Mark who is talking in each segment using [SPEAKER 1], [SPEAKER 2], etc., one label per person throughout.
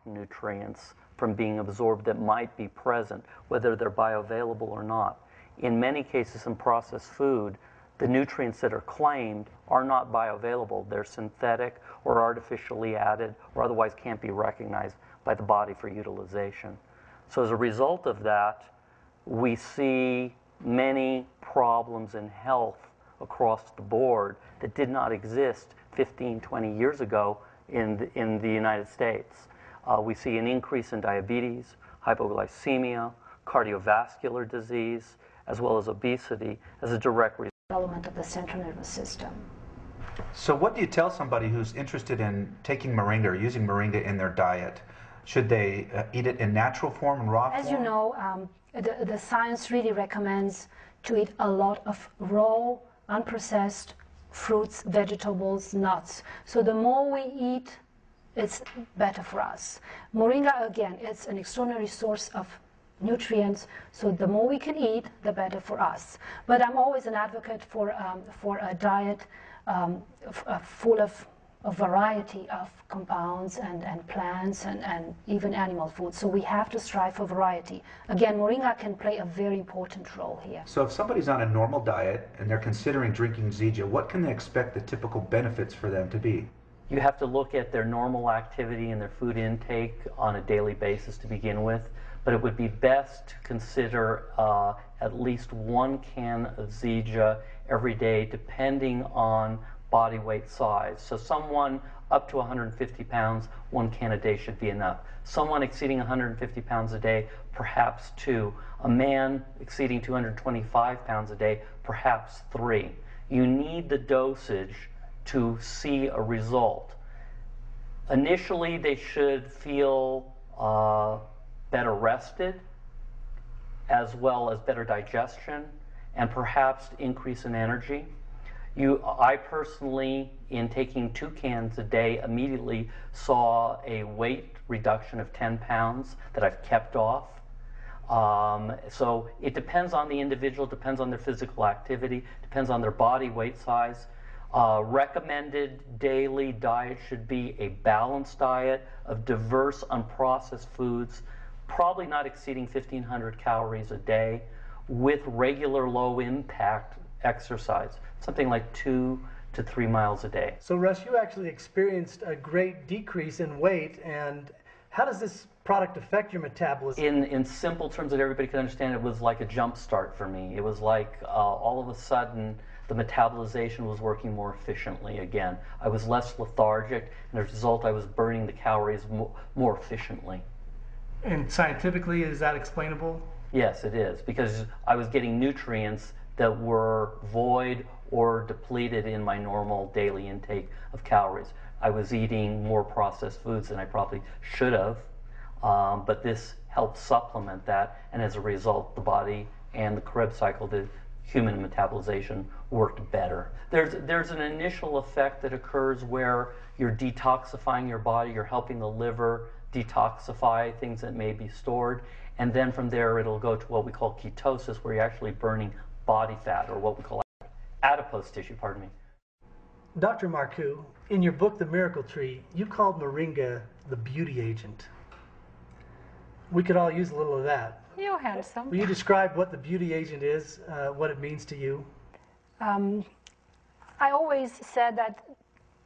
[SPEAKER 1] nutrients from being absorbed that might be present, whether they're bioavailable or not. In many cases in processed food, the nutrients that are claimed are not bioavailable. They're synthetic or artificially added or otherwise can't be recognized by the body for utilization. So as a result of that, we see many problems in health across the board that did not exist 15, 20 years ago in the United States. We see an increase in diabetes, hypoglycemia, cardiovascular disease, as well as obesity as a direct result.
[SPEAKER 2] Development of the central nervous system.
[SPEAKER 3] So what do you tell somebody who's interested in taking moringa or using moringa in their diet? Should they eat it in natural form and raw form?
[SPEAKER 2] As you know, the science really recommends to eat a lot of raw, unprocessed fruits, vegetables, nuts. So the more we eat, it's better for us. Moringa, again, it's an extraordinary source of nutrients, so the more we can eat, the better for us. But I'm always an advocate for a diet full of a variety of compounds and plants and even animal foods. So we have to strive for variety. Again, moringa can play a very important role here.
[SPEAKER 3] So if somebody's on a normal diet and they're considering drinking Zija, what can they expect the typical benefits for them to be?
[SPEAKER 1] You have to look at their normal activity and their food intake on a daily basis to begin with, but it would be best to consider at least 1 can of Zija every day, depending on body weight size. So someone up to 150 pounds, 1 can a day should be enough. Someone exceeding 150 pounds a day, perhaps 2. A man exceeding 225 pounds a day, perhaps 3. You need the dosage to see a result. Initially, they should feel better rested, as well as better digestion, and perhaps increase in energy. I personally, in taking 2 cans a day, immediately saw a weight reduction of 10 pounds that I've kept off. So it depends on the individual, depends on their physical activity, depends on their body weight size. Recommended daily diet should be a balanced diet of diverse, unprocessed foods, probably not exceeding 1,500 calories a day, with regular low-impact exercise, something like 2 to 3 miles a day.
[SPEAKER 4] So Russ, you actually experienced a great decrease in weight, and how does this product affect your metabolism?
[SPEAKER 1] In simple terms that everybody can understand, it was like a jump start for me. It was like all of a sudden the metabolization was working more efficiently again. I was less lethargic, and as a result I was burning the calories more efficiently.
[SPEAKER 4] And scientifically, is that explainable?
[SPEAKER 1] Yes, it is, because I was getting nutrients that were void or depleted in my normal daily intake of calories. I was eating more processed foods than I probably should have, but this helped supplement that, and as a result, the body and the Krebs cycle, the human metabolization, worked better. There's an initial effect that occurs where you're detoxifying your body, you're helping the liver detoxify things that may be stored, and then from there it'll go to what we call ketosis, where you're actually burning body fat, or what we call adipose tissue, pardon me.
[SPEAKER 4] Dr. Marcu, in your book, The Miracle Tree, you called moringa the beauty agent. We could all use a little of that.
[SPEAKER 2] You're handsome.
[SPEAKER 4] Will you describe what the beauty agent is, what it means to you?
[SPEAKER 2] I always said that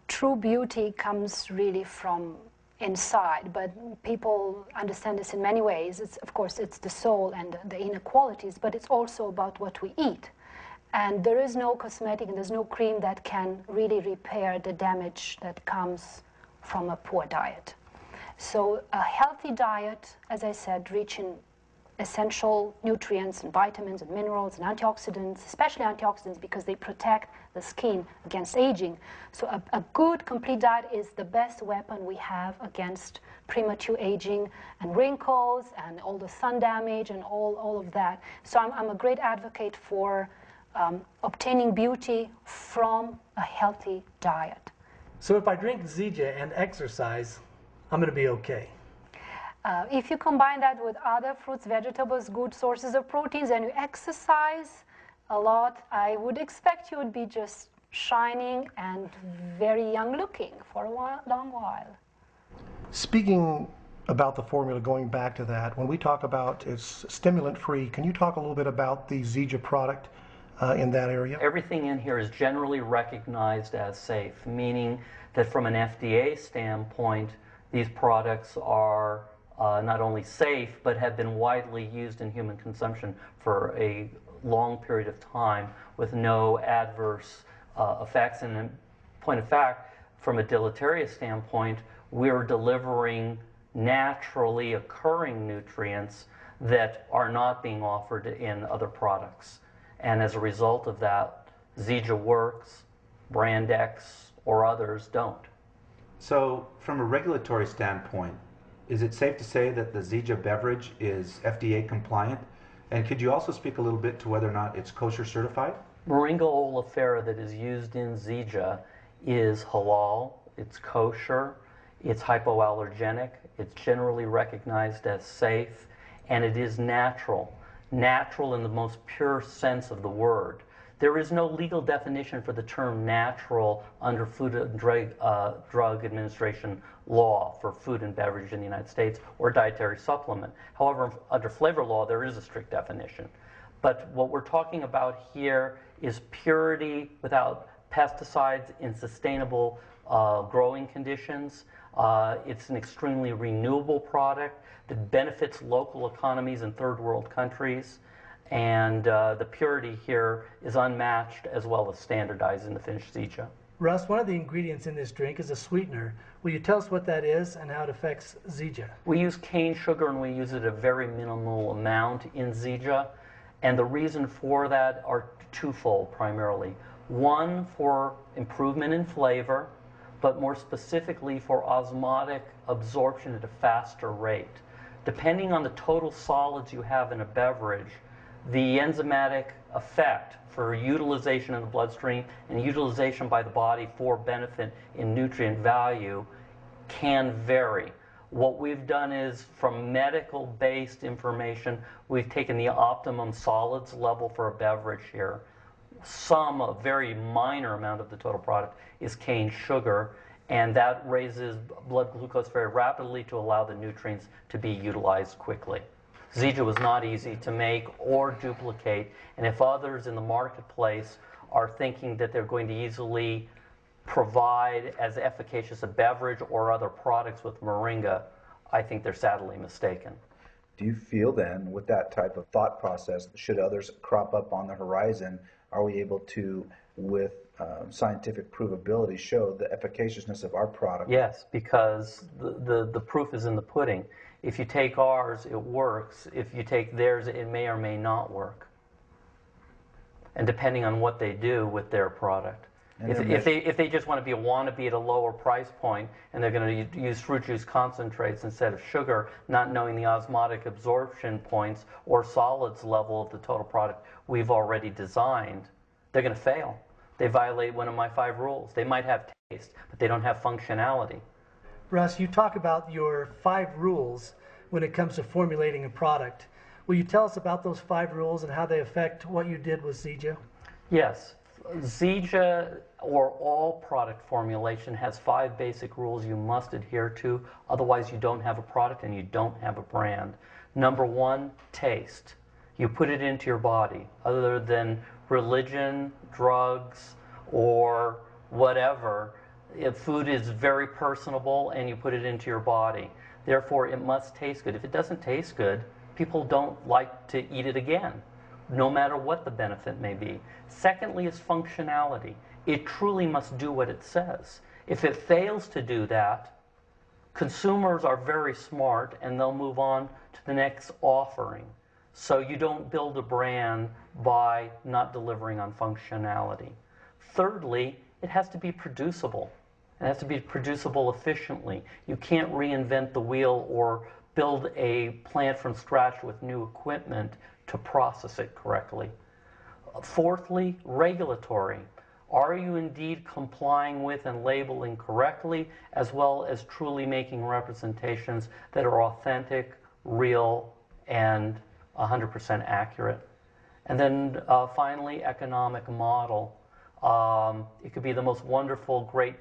[SPEAKER 2] true beauty comes really from inside, but people understand this in many ways. Of course, it's the soul and the inner qualities, but it's also about what we eat. And there is no cosmetic and there's no cream that can really repair the damage that comes from a poor diet. So a healthy diet, as I said, rich in essential nutrients and vitamins and minerals and antioxidants, especially antioxidants because they protect the skin against aging. So a good, complete diet is the best weapon we have against premature aging and wrinkles and all the sun damage and all of that. So I'm a great advocate for obtaining beauty from a healthy diet.
[SPEAKER 4] So if I drink Zija and exercise, I'm going to be okay.
[SPEAKER 2] If you combine that with other fruits, vegetables, good sources of proteins, and you exercise a lot, I would expect you would be just shining and very young looking for a long while.
[SPEAKER 5] Speaking about the formula, going back to that, when we talk about it's stimulant-free, can you talk a little bit about the Zija product in that area?
[SPEAKER 1] Everything in here is generally recognized as safe, meaning that from an FDA standpoint, these products are not only safe, but have been widely used in human consumption for a long period of time with no adverse effects. And in point of fact, from a deleterious standpoint, we're delivering naturally occurring nutrients that are not being offered in other products. And as a result of that, Zija works, Brand X or others don't.
[SPEAKER 3] So, from a regulatory standpoint, is it safe to say that the Zija beverage is FDA compliant? And could you also speak a little bit to whether or not it's kosher certified?
[SPEAKER 1] Moringa Oleifera that is used in Zija is halal, it's kosher, it's hypoallergenic, it's generally recognized as safe, and it is natural. Natural in the most pure sense of the word. There is no legal definition for the term natural under Food and Drug Administration law for food and beverage in the United States or dietary supplement. However, under flavor law, there is a strict definition. But what we're talking about here is purity without pesticides in sustainable growing conditions. It's an extremely renewable product that benefits local economies in third world countries. And the purity here is unmatched as well as standardized in the finished Zija.
[SPEAKER 4] Russ, one of the ingredients in this drink is a sweetener. Will you tell us what that is and how it affects Zija?
[SPEAKER 1] We use cane sugar, and we use it a very minimal amount in Zija. And the reason for that are twofold primarily. One, for improvement in flavor, but more specifically for osmotic absorption at a faster rate. Depending on the total solids you have in a beverage, the enzymatic effect for utilization in the bloodstream and utilization by the body for benefit in nutrient value can vary. What we've done is, from medical-based information, we've taken the optimum solids level for a beverage here. A very minor amount of the total product is cane sugar, and that raises blood glucose very rapidly to allow the nutrients to be utilized quickly. Zija was not easy to make or duplicate, and if others in the marketplace are thinking that they're going to easily provide as efficacious a beverage or other products with Moringa, I think they're sadly mistaken.
[SPEAKER 3] Do you feel then, with that type of thought process, should others crop up on the horizon, are we able to, with scientific provability, show the efficaciousness of our product?
[SPEAKER 1] Yes, because the proof is in the pudding. If you take ours, it works. If you take theirs, it may or may not work. And depending on what they do with their product. If they just want to be a wannabe at a lower price point, and they're going to use fruit juice concentrates instead of sugar, not knowing the osmotic absorption points or solids level of the total product we've already designed, they're going to fail. They violate one of my 5 rules. They might have taste, but they don't have functionality.
[SPEAKER 4] Russ, you talk about your 5 rules when it comes to formulating a product. Will you tell us about those 5 rules and how they affect what you did with Zija?
[SPEAKER 1] Yes. Zija, or all product formulation, has 5 basic rules you must adhere to. Otherwise, you don't have a product and you don't have a brand. Number 1, taste. You put it into your body. Other than religion, drugs, or whatever, if food is very personable and you put it into your body. Therefore, it must taste good. If it doesn't taste good, people don't like to eat it again, no matter what the benefit may be. Secondly is functionality. It truly must do what it says. If it fails to do that, consumers are very smart and they'll move on to the next offering. So you don't build a brand by not delivering on functionality. Thirdly, it has to be producible. It has to be producible efficiently. You can't reinvent the wheel or build a plant from scratch with new equipment to process it correctly. Fourthly, regulatory. Are you indeed complying with and labeling correctly, as well as truly making representations that are authentic, real, and 100% accurate? And then finally, economic model. It could be the most wonderful, great